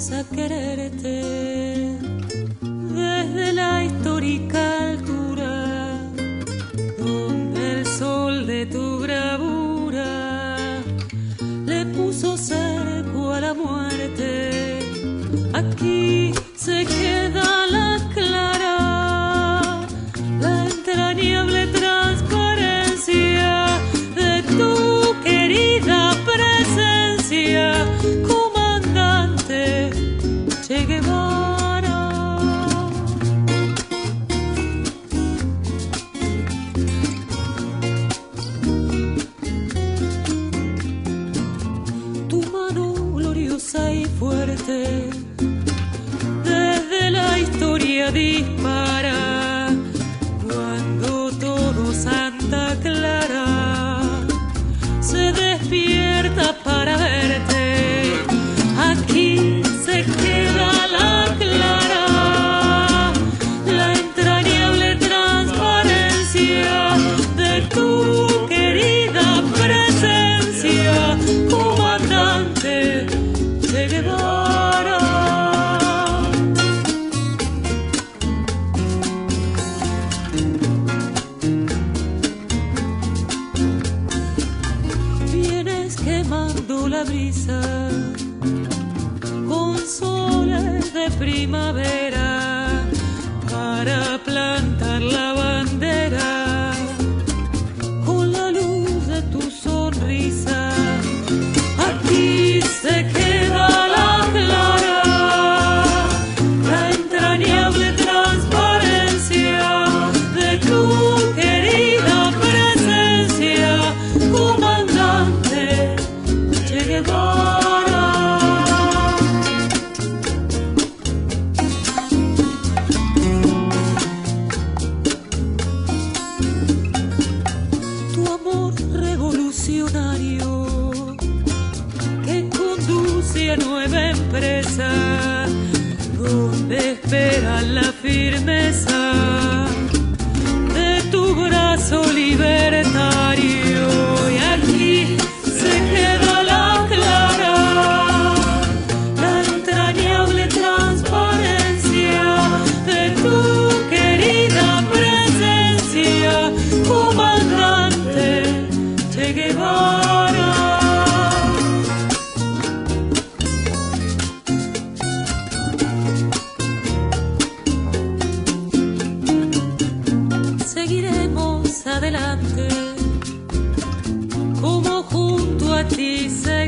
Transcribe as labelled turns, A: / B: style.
A: seguiremos a quererte desde la histórica altura donde el sol de tu bravura le puso cerco a la muerte. Aquí se queda la clara, la entrañable transparencia de tu querida presencia, comandante Che Guevara. Tu mano gloriosa y fuerte desde la historia dispara cuando todo Santa Clara se despierta para verte. Aquí se queda la clara, la entrañable transparencia de tu querida presencia, comandante Che Guevara. Vienes quemando la brisa con soles de primavera para plantar la bandera con la luz de tu sonrisa. Aquí se queda la clara, la entrañable transparencia de tu querida presencia, comandante Che Guevara. Tu amor revolucionario que conduce a nueva empresa donde espera la firmeza de tu brazo libertario. Y aquí se queda la clara, la entrañable transparencia de tu querida presencia, comandante Che Guevara. Seguiremos adelante como junto a ti se